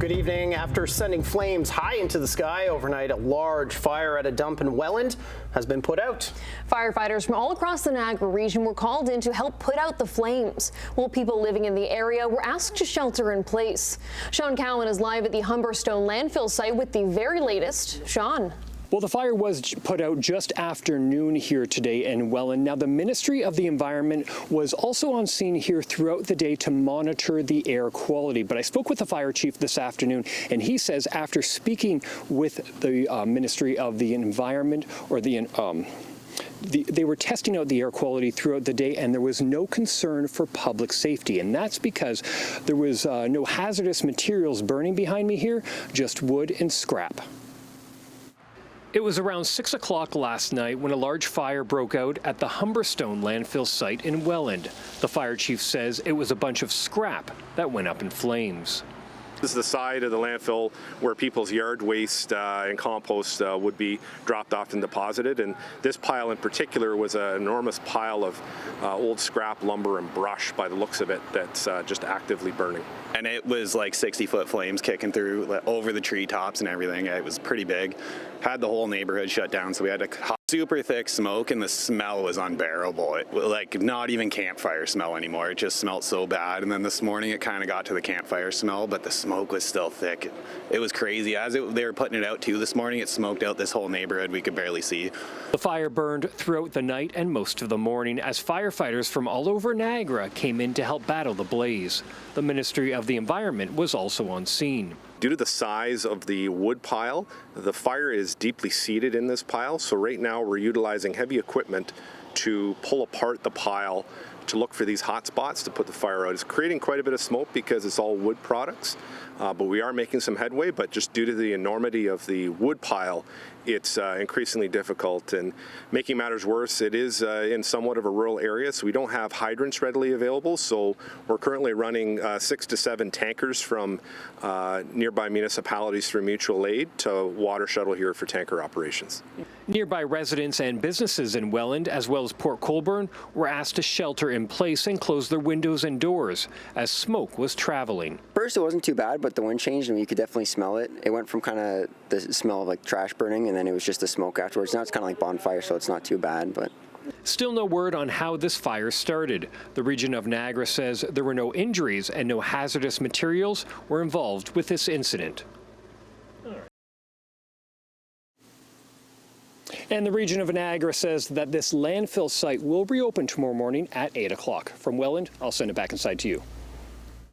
Good evening. After sending flames high into the sky overnight, a large fire at a dump in Welland has been put out. Firefighters from all across the Niagara region were called in to help put out the flames, while people living in the area were asked to shelter in place. Sean Cowan is live at the Humberston Landfill site with the very latest. Sean. Well, the fire was put out just after noon here today in Welland. Now, the Ministry of the Environment was also on scene here throughout the day to monitor the air quality. But I spoke with the fire chief this afternoon, and he says after speaking with the Ministry of the Environment, or they were testing out the air quality throughout the day, and there was no concern for public safety. And that's because there was no hazardous materials burning behind me here, just wood and scrap. It was around 6 o'clock last night when a large fire broke out at the Humberston Landfill site in Welland. The fire chief says it was a bunch of scrap that went up in flames. This is the side of the landfill where people's yard waste and compost would be dropped off and deposited. And this pile in particular was an enormous pile of old scrap lumber and brush, by the looks of it, that's just actively burning. And it was like 60-foot flames kicking through over the treetops and everything. It was pretty big. Had the whole neighborhood shut down, so we had to super thick smoke, and the smell was unbearable. It, like, not even campfire smell anymore. It just smelled so bad. And then this morning it kind of got to the campfire smell, but the smoke was still thick. It was crazy. They were putting it out too this morning, it smoked out this whole neighborhood. We could barely see. The fire burned throughout the night and most of the morning as firefighters from all over Niagara came in to help battle the blaze. The Ministry of the Environment was also on scene. Due to the size of the wood pile, the fire is deeply seated in this pile. So right now we're utilizing heavy equipment to pull apart the pile to look for these hot spots to put the fire out. It's creating quite a bit of smoke because it's all wood products, but we are making some headway. But just due to the enormity of the wood pile, it's increasingly difficult. And making matters worse, it is in somewhat of a rural area, so we don't have hydrants readily available. So we're currently running 6 to 7 tankers from nearby municipalities through mutual aid to water shuttle here for tanker operations. Nearby residents and businesses in Welland, as well as Port Colborne, were asked to shelter in place and close their windows and doors as smoke was traveling. First, it wasn't too bad, but the wind changed and you could definitely smell it. It went from kind of the smell of like trash burning, and then it was just the smoke afterwards. Now it's kind of like bonfire, so it's not too bad, but. Still no word on how this fire started. The region of Niagara says there were no injuries and no hazardous materials were involved with this incident. And the region of Niagara says that this landfill site will reopen tomorrow morning at 8 o'clock. From Welland, I'll send it back inside to you.